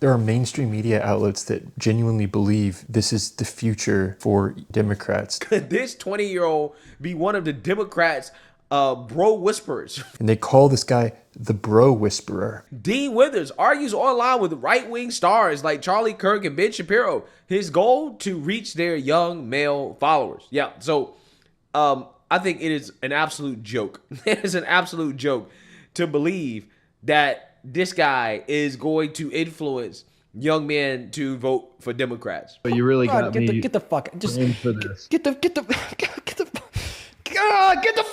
There are mainstream media outlets that genuinely believe this is the future for Democrats. Could this 20-year-old be one of the Democrats' bro whisperers? And they call this guy the bro whisperer. Dean Withers argues online with right-wing stars like Charlie Kirk and Ben Shapiro. His goal to reach their young male followers. Yeah, so I think it is an absolute joke. It is an absolute joke to believe that this guy is going to influence young men to vote for Democrats. But you really got me. Get the fuck just for this. get the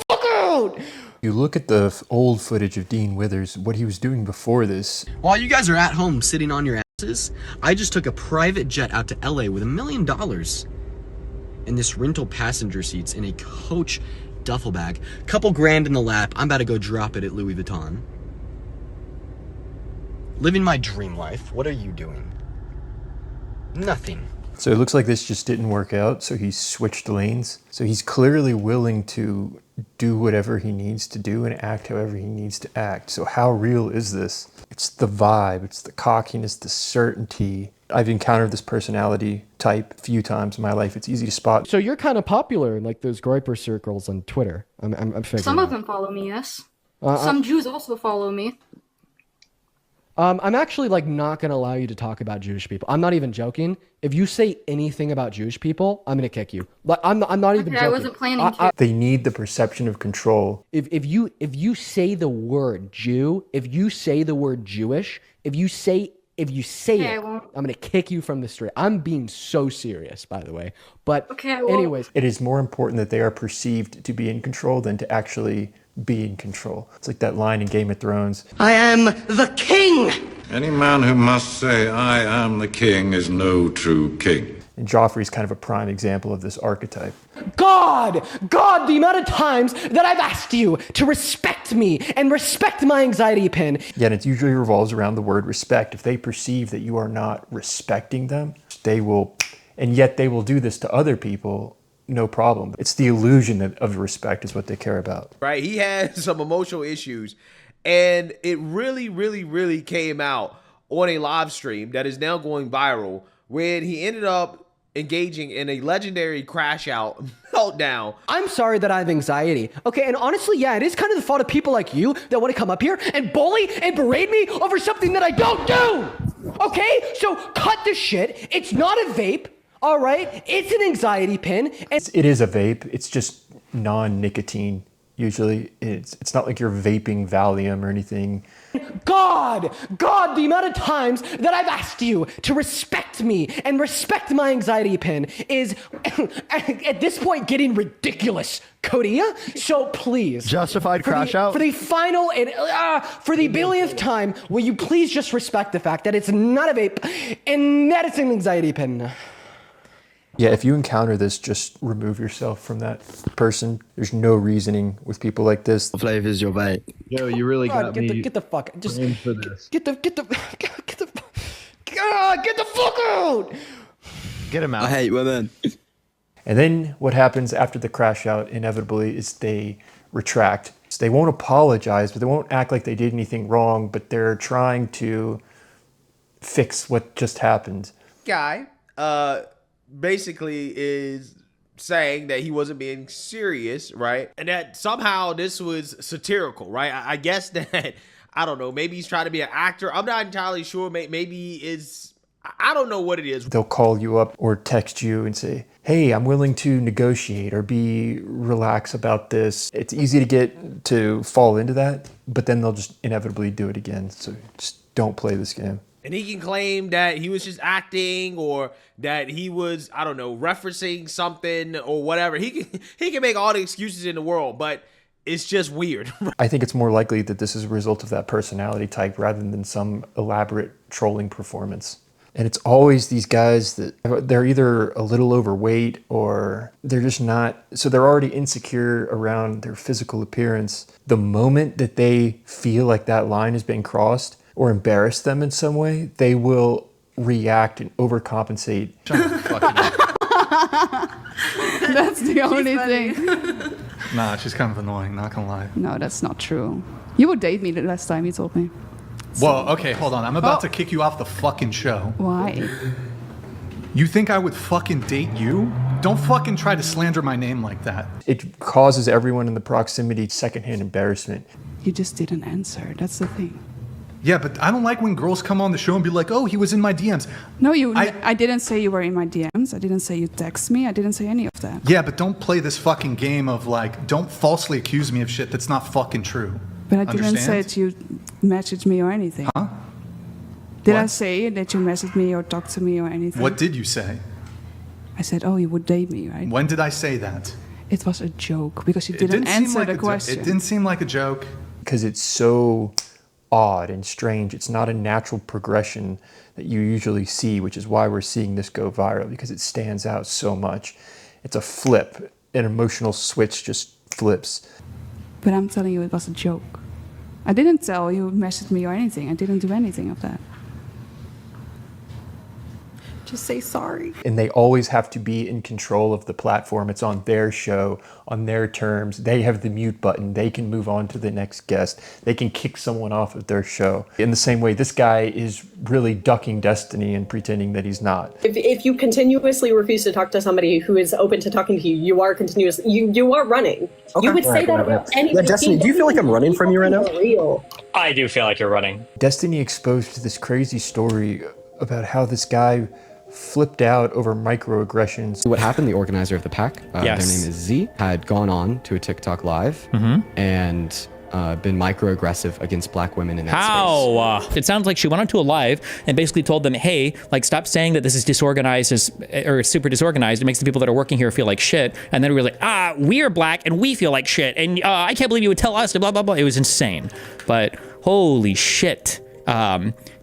fuck out. You look at the old footage of Dean Withers, what he was doing before this. While you guys are at home sitting on your asses, I just took a private jet out to LA with $1 million. And this rental passenger seats in a Coach duffel bag. Couple grand in the lap. I'm about to go drop it at Louis Vuitton. Living my dream life. What are you doing? Nothing. So it looks like this just didn't work out, so he switched lanes. So he's clearly willing to do whatever he needs to do and act however he needs to act. So how real is this? It's the vibe, it's the cockiness, the certainty. I've encountered this personality type a few times in my life. It's easy to spot. So you're kind of popular in like those Groyper circles on Twitter. I'm figuring. Some of them follow me, yes. Some Jews also follow me. I'm actually like not gonna allow you to talk about Jewish people. I'm not even joking. If you say anything about Jewish people, I'm gonna kick you. Like I'm not even joking. I wasn't planning to. They need the perception of control. If you say the word Jew, if you say the word Jewish, if you say Okay, it, I'm gonna kick you from the street. I'm being so serious, by the way. But Okay, I won't. anyways, It is more important that they are perceived to be in control than to actually be in control. It's like that line in Game of Thrones. I am the king! Any man who must say, I am the king, is no true king. And Joffrey's kind of a prime example of this archetype. God, the amount of times that I've asked you to respect me and respect my anxiety pin. Yet it usually revolves around the word respect. If they perceive that you are not respecting them, they will, and yet they will do this to other people, no problem. It's the illusion of respect is what they care about. Right? He had some emotional issues, and it really came out on a live stream that is now going viral when he ended up engaging in a legendary crash out meltdown. I'm sorry that I have anxiety. Okay, and honestly, yeah, it is kind of the fault of people like you that want to come up here and bully and berate me over something that I don't do. Okay? So cut the shit. It's not a vape. All right? It's an anxiety pin. And It is a vape. It's just non-nicotine. Usually it's not like you're vaping Valium or anything. God, the amount of times that I've asked you to respect me and respect my anxiety pin is at this point getting ridiculous, Cody. So please. Justified crash out? For the final and for the billionth time, will you please just respect the fact that it's not a vape and that it's an anxiety pin? Yeah, if you encounter this, just remove yourself from that person. There's no reasoning with people like this. What flavor is your vape? Yo, you really got me. Get the fuck. Just framed for this. get the fuck out. Get him out. I hate women. And then what happens after the crash out inevitably is they retract. So they won't apologize, but they won't act like they did anything wrong, but they're trying to fix what just happened. Guy, basically is saying that he wasn't being serious, right? And that somehow this was satirical, right? I guess that, I don't know, maybe he's trying to be an actor. I'm not entirely sure. Maybe it's, I don't know what it is. They'll call you up or text you and say, hey, I'm willing to negotiate or be relaxed about this. It's easy to get to fall into that, but then they'll just inevitably do it again. So just don't play this game. And he can claim that he was just acting or that he was, I don't know, referencing something or whatever. He can make all the excuses in the world, but it's just weird. I think it's more likely that this is a result of that personality type rather than some elaborate trolling performance. And it's always these guys that they're either a little overweight or they're just not, so they're already insecure around their physical appearance. The moment that they feel like that line has been crossed or embarrass them in some way, they will react and overcompensate. That's the only thing. Nah, she's kind of annoying, not gonna lie. No, that's not true. You would date me the last time you told me. Whoa, okay, hold on. I'm about to kick you off the fucking show. Why? You think I would fucking date you? Don't fucking try to slander my name like that. It causes everyone in the proximity secondhand embarrassment. You just didn't answer. That's the thing. Yeah, but I don't like when girls come on the show and be like, oh, he was in my DMs. No, I didn't say you were in my DMs. I didn't say you text me. I didn't say any of that. Yeah, but don't play this fucking game of like, don't falsely accuse me of shit that's not fucking true. But I didn't say that you messaged me or anything. Huh? Did What? I say that you messaged me or talked to me or anything? What did you say? I said, oh, you would date me, right? When did I say that? It was a joke because you It didn't seem answer like the a question. It didn't seem like a joke. Because it's so odd and strange. It's not a natural progression that you usually see, which is why we're seeing this go viral, because it stands out so much. It's a flip. An emotional switch just flips. But I'm telling you, it was a joke. I didn't tell you messaged me or anything. I didn't do anything of that. Just say sorry. And they always have to be in control of the platform. It's on their show, on their terms. They have the mute button. They can move on to the next guest. They can kick someone off of their show. In the same way, this guy is really ducking Destiny and pretending that he's not. If you continuously refuse to talk to somebody who is open to talking to you, you are continuously, you are running. Okay. You would say that about anything. Yeah, Destiny, do you feel like I'm running from you right now? Real. I do feel like you're running. Destiny exposed this crazy story about how this guy flipped out over microaggressions. What happened, the organizer of the pack, Yes. their name is Z, had gone on to a TikTok live and been microaggressive against black women in that space. It sounds like she went onto a live and basically told them, hey, like, stop saying that this is disorganized or super disorganized. It makes the people that are working here feel like shit. And then we were like, we're black and we feel like shit. And I can't believe you would tell us to blah, blah, blah. It was insane. But holy shit.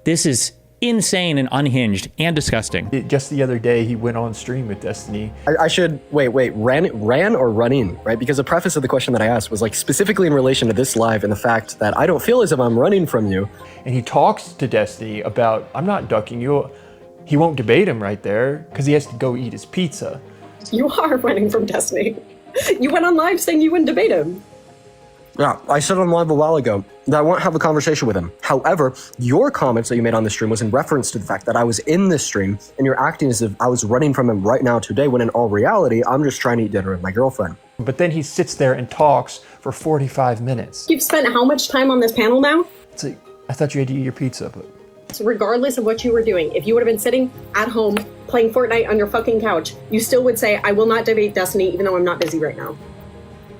This is insane and unhinged and disgusting. Just the other day, he went on stream with Destiny. I should, wait, ran or running, right? Because the preface of the question that I asked was like specifically in relation to this live and the fact that I don't feel as if I'm running from you. And he talks to Destiny about, I'm not ducking you. He won't debate him right there because he has to go eat his pizza. You are running from Destiny. You went on live saying you wouldn't debate him. Yeah, I said on live a while ago that I won't have a conversation with him. However, your comments that you made on the stream was in reference to the fact that I was in this stream and you're acting as if I was running from him right now today, when in all reality, I'm just trying to eat dinner with my girlfriend. But then he sits there and talks for 45 minutes. You've spent how much time on this panel now? It's like, I thought you had to eat your pizza, but... So regardless of what you were doing, if you would have been sitting at home playing Fortnite on your fucking couch, you still would say, I will not debate Destiny even though I'm not busy right now.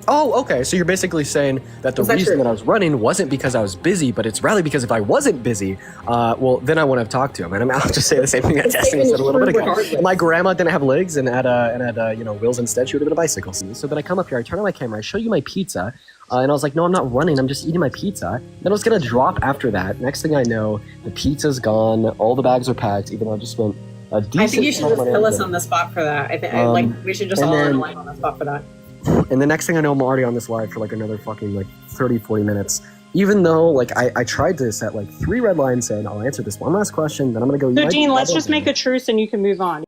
Oh, okay. So you're basically saying that the reason that I was running wasn't because I was busy, but it's rather because if I wasn't busy, well, then I wouldn't have talked to him. And I'll just say the same thing that Destiny said a little bit ago. My grandma didn't have legs and had wheels instead. She would have been a bicycle. So then I come up here, I turn on my camera, I show you my pizza, and I was like, no, I'm not running. I'm just eating my pizza. Then I was gonna drop after that. Next thing I know, the pizza's gone. All the bags are packed, even though I just spent a decent. I think you should just kill us on the spot for that. I think we should just all run live on the spot for that. And the next thing I know, I'm already on this live for like another fucking like 30, 40 minutes. Even though like I tried to set like 3 red lines saying I'll answer this one last question, then I'm gonna go. So Dean, let's just make a truce and you can move on.